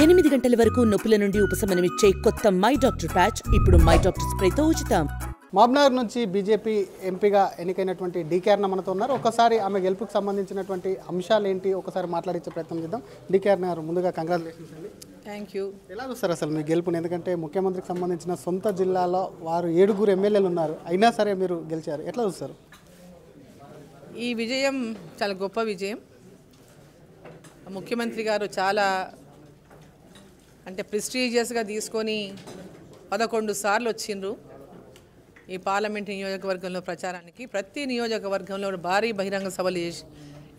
8 గంటల వరకు నొప్పుల నుండి ఉపశమనమిచ్చే కొత్త మై డాక్టర్ ప్యాచ్ ఇప్పుడు మై డాక్టర్ స్ప్రేతో ఉచితం. మహబూబ్నగర్ నుంచి బీజేపీ ఎంపీగా ఎన్నికైనటువంటి డీకే అరుణ మనతో ఉన్నారు. ఒకసారి ఆమె గెలుపుకు సంబంధించినటువంటి అంశాలు ఏంటి ఒకసారి మాట్లాడించే ప్రయత్నం చేద్దాం. డీకే అరుణ గారు, ముందుగా కంగ్రాచులేషన్స్ అండి. Thank you. ఎలా చూస్తారు అసలు మీ గెలుపుని? ఎందుకంటే ముఖ్యమంత్రికి సంబంధించిన సొంత జిల్లాలో వారు 7 ఎమ్మెల్యేలు ఉన్నారు, అయినా సరే మీరు గెలిచారు, ఎట్లా చూస్తారు? ఈ విజయం చాలా గొప్ప విజయం. ముఖ్యమంత్రి గారు చాలా ప్రెస్టీజియస్గా తీసుకొని 11 సార్లు వచ్చిండ్రు ఈ పార్లమెంట్ నియోజకవర్గంలో ప్రచారానికి. ప్రతి నియోజకవర్గంలో భారీ బహిరంగ సభలు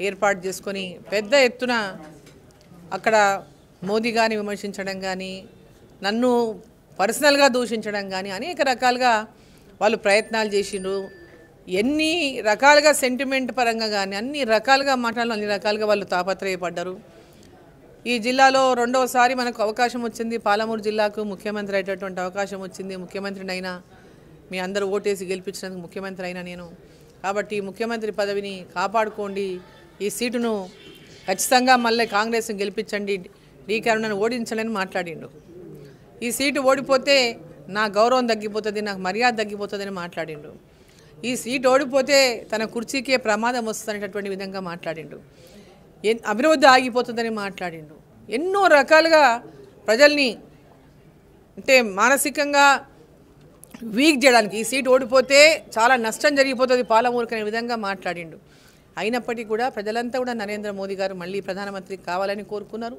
ఏర్పాటు చేసుకొని పెద్ద ఎత్తున అక్కడ మోదీ గారిని విమర్శించడం కానీ, నన్ను పర్సనల్గా దూషించడం కానీ అనేక రకాలుగా వాళ్ళు ప్రయత్నాలు చేసిండ్రు. ఎన్ని రకాలుగా సెంటిమెంట్ పరంగా కానీ అన్ని రకాలుగా మాట్లాడాలి, అన్ని రకాలుగా వాళ్ళు తాపత్రయపడ్డారు. ఈ జిల్లాలో రెండవసారి మనకు అవకాశం వచ్చింది. పాలమూరు జిల్లాకు ముఖ్యమంత్రి అయ్యేటటువంటి అవకాశం వచ్చింది. ముఖ్యమంత్రినైనా మీ అందరూ ఓటేసి గెలిపించినందుకు ముఖ్యమంత్రి అయినా నేను. కాబట్టి ముఖ్యమంత్రి పదవిని కాపాడుకోండి, ఈ సీటును ఖచ్చితంగా మళ్ళీ కాంగ్రెస్ని గెలిపించండి, డీకే అరుణను ఓడించాలని మాట్లాడిండు. ఈ సీటు ఓడిపోతే నా గౌరవం తగ్గిపోతుంది, నాకు మర్యాద తగ్గిపోతుందని మాట్లాడిండు. ఈ సీటు ఓడిపోతే తన కుర్చీకే ప్రమాదం వస్తుందనేటటువంటి విధంగా మాట్లాడిండు. అభివృద్ధి ఆగిపోతుందని మాట్లాడిండు. ఎన్నో రకాలుగా ప్రజల్ని మానసికంగా వీక్ చేయడానికి, ఈ సీటు ఓడిపోతే చాలా నష్టం జరిగిపోతుంది పాలమూరుకు అనే విధంగా మాట్లాడిండు. అయినప్పటికీ కూడా ప్రజలంతా కూడా నరేంద్ర మోదీ గారు మళ్ళీ ప్రధానమంత్రి కావాలని కోరుకున్నారు.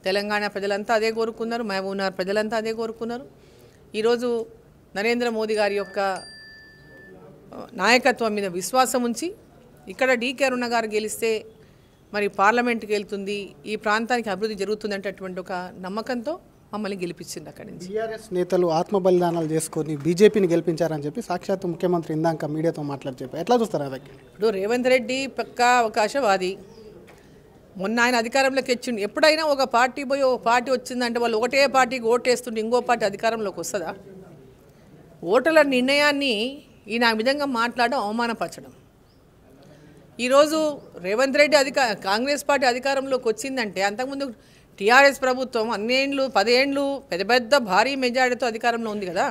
తెలంగాణ ప్రజలంతా అదే కోరుకున్నారు, మహబూబ్నగర్ ప్రజలంతా అదే కోరుకున్నారు. ఈరోజు నరేంద్ర మోదీ గారి యొక్క నాయకత్వం మీద విశ్వాసం ఉంచి ఇక్కడ డీకే అరుణ గారు గెలిస్తే మరి పార్లమెంట్కి వెళ్తుంది, ఈ ప్రాంతానికి అభివృద్ధి జరుగుతుందంటటువంటి ఒక నమ్మకంతో మమ్మల్ని గెలిపించింది. అక్కడి నుంచి టీఆర్ఎస్ నేతలు ఆత్మ బలిదానాలు చేసుకొని బీజేపీని గెలిపించారని చెప్పి సాక్షాత్ ముఖ్యమంత్రి ఇందాక మీడియాతో మాట్లాడి చెప్పారు, ఎట్లా చూస్తారు అది? ఇప్పుడు రేవంత్ రెడ్డి పక్కా అవకాశవాది. మొన్న ఆయన అధికారంలోకి వచ్చిండు. ఎప్పుడైనా ఒక పార్టీ పోయి ఒక పార్టీ వచ్చిందంటే వాళ్ళు ఒకటే పార్టీకి ఓటేస్తుంటే ఇంకో పార్టీ అధికారంలోకి వస్తుందా? ఓటర్ల నిర్ణయాన్ని ఈయన ఆ విధంగా మాట్లాడడం అవమానపరచడం. ఈరోజు రేవంత్ రెడ్డి కాంగ్రెస్ పార్టీ అధికారంలోకి వచ్చిందంటే అంతకుముందు టీఆర్ఎస్ ప్రభుత్వం 10 ఏళ్ళు పెద్ద పెద్ద భారీ మెజారిటీతో అధికారంలో ఉంది కదా.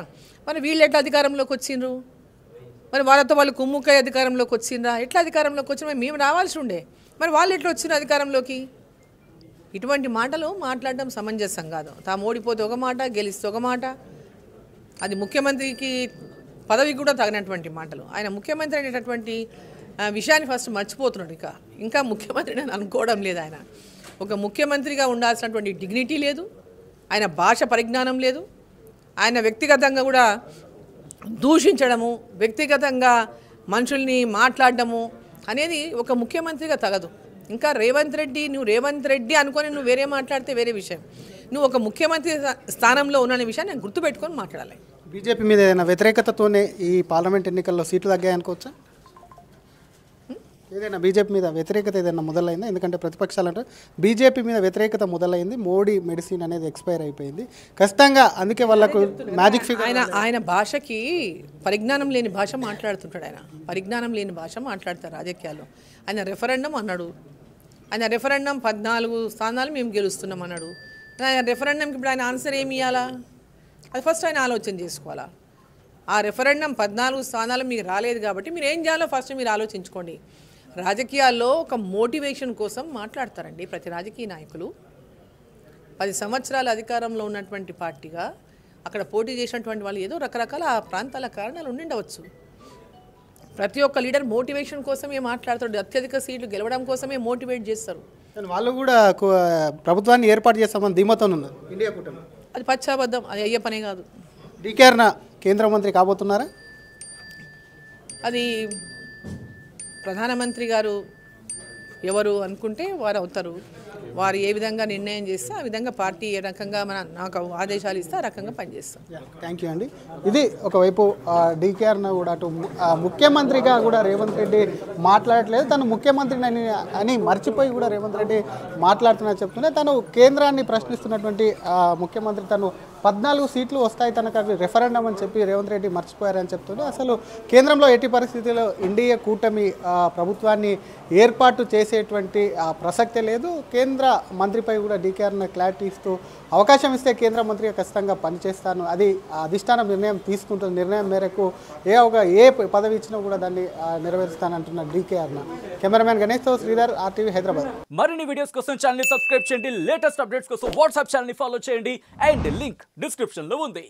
మరి వీళ్ళు ఎట్లా అధికారంలోకి వచ్చిండ్రు? మరి వాళ్ళతో వాళ్ళు కుమ్ముక్కై అధికారంలోకి వచ్చిండ్రా? ఎట్లా అధికారంలోకి వచ్చిన? మేము రావాల్సి ఉండే, మరి వాళ్ళు ఎట్లా వచ్చిన అధికారంలోకి? ఇటువంటి మాటలు మాట్లాడడం సమంజసం కాదు. తాము ఓడిపోతే ఒక మాట, గెలిస్తే ఒక మాట. అది ముఖ్యమంత్రికి పదవి కూడా తగినటువంటి మాటలు. ఆయన ముఖ్యమంత్రి అనేటటువంటి విషయాన్ని ఫస్ట్ మర్చిపోతున్నాడు. ఇంకా ముఖ్యమంత్రి అని అనుకోవడం లేదు. ఆయన ఒక ముఖ్యమంత్రిగా ఉండాల్సినటువంటి డిగ్నిటీ లేదు, ఆయన భాష పరిజ్ఞానం లేదు, ఆయన వ్యక్తిగతంగా కూడా దూషించడము, వ్యక్తిగతంగా మనుషుల్ని మాట్లాడడము అనేది ఒక ముఖ్యమంత్రిగా తగదు. ఇంకా నువ్వు రేవంత్ రెడ్డి అనుకొని నువ్వు వేరే మాట్లాడితే వేరే విషయం. నువ్వు ఒక ముఖ్యమంత్రి స్థానంలో ఉన్న విషయాన్ని నేను గుర్తుపెట్టుకొని మాట్లాడాలి. బీజేపీ మీద ఏదైనా వ్యతిరేకతతోనే ఈ పార్లమెంట్ ఎన్నికల్లో సీట్లు తగ్గాయనుకోవచ్చా? ఏదైనా బీజేపీ మీద వ్యతిరేకత ఏదైనా మొదలైందా? ఎందుకంటే ప్రతిపక్షాలు అంటే బీజేపీ మీద వ్యతిరేకత మొదలైంది, మోడీ మెడిసిన్ అనేది ఎక్స్పైర్ అయిపోయింది ఖచ్చితంగా, అందుకే వాళ్ళకు మ్యాజిక్ ఫిగర్. ఆయన భాషకి పరిజ్ఞానం లేని భాష మాట్లాడుతుంటాడు. ఆయన పరిజ్ఞానం లేని భాష మాట్లాడతారు రాజకీయాల్లో. ఆయన రెఫరెండం అన్నాడు, ఆయన రెఫరెండం 14 స్థానాలు మేము గెలుస్తున్నాం అన్నాడు. ఆయన రెఫరెండంకి ఇప్పుడు ఆయన ఆన్సర్ ఏమి ఇవ్వాలా? అది ఫస్ట్ ఆయన ఆలోచన చేసుకోవాలా. ఆ రెఫరెండం 14 స్థానాలు మీకు రాలేదు కాబట్టి మీరు ఏం చేయాలో ఫస్ట్ మీరు ఆలోచించుకోండి. రాజకీయాల్లో ఒక మోటివేషన్ కోసం మాట్లాడతారండి ప్రతి రాజకీయ నాయకులు. 10 సంవత్సరాల అధికారంలో ఉన్నటువంటి పార్టీగా అక్కడ పోటీ చేసినటువంటి వాళ్ళు ఏదో రకరకాల ఆ ప్రాంతాల కారణాలు ఉండిండవచ్చు. ప్రతి ఒక్క లీడర్ మోటివేషన్ కోసమే మాట్లాడతాడు, అత్యధిక సీట్లు గెలవడం కోసమే మోటివేట్ చేస్తారు. వాళ్ళు కూడా ప్రభుత్వాన్ని ఏర్పాటు చేస్తామని ధీమాతో ఉన్నారు ఇండియా కూటమి. అది పచ్చాబద్ధం, అది అయ్యే పనే కాదు. డీకే అరుణ కేంద్ర మంత్రి కాబోతున్నారా? అది ప్రధానమంత్రి గారు ఎవరు అనుకుంటే వారు అవుతారు. వారు ఏ విధంగా నిర్ణయం చేస్తే ఆ విధంగా పార్టీ ఏ రకంగా నాకు ఆదేశాలు ఇస్తే ఆ రకంగా పనిచేస్తాం. థ్యాంక్ యూ అండి. ఇది ఒకవైపు డీకే అరుణ కూడా అటు ముఖ్యమంత్రిగా కూడా రేవంత్ రెడ్డి మాట్లాడట్లేదు, తను ముఖ్యమంత్రిని అని మర్చిపోయి కూడా రేవంత్ రెడ్డి మాట్లాడుతున్నా చెప్తూనే తను కేంద్రాన్ని ప్రశ్నిస్తున్నటువంటి ముఖ్యమంత్రి తను 14 సీట్లు వస్తాయి తనకు, అవి రెఫరెండం అని చెప్పి రేవంత్ రెడ్డి మర్చిపోయారని చెప్తుంటే అసలు కేంద్రంలో ఎట్టి పరిస్థితుల్లో ఎన్డీఏ కూటమి ప్రభుత్వాన్ని ఏర్పాటు చేసేటువంటి ప్రసక్తే లేదు. కేంద్ర మంత్రిపై కూడా డీకేఆర్ను క్లారిటీ ఇస్తూ అవకాశం ఇస్తే కేంద్ర మంత్రిగా ఖచ్చితంగా పనిచేస్తాను, అది అధిష్టానం నిర్ణయం తీసుకుంటుంది, నిర్ణయం మేరకు ఏ పదవి ఇచ్చినా కూడా దాన్ని నెరవేరుస్తానంటున్న డీకేఆర్ను. కెమెరామెన్ గణేష్తో శ్రీధర్, RTV హైదరాబాద్. మరిన్ని వీడియోస్ కోసం ఛానల్ ని సబ్స్క్రైబ్ చేయండి, లేటెస్ట్ అప్డేట్స్ కోసం వాట్సాప్ ఛానల్ ని ఫాలో చేయండి అండ్ లింక్ డిస్క్రిప్షన్ లో ఉంది.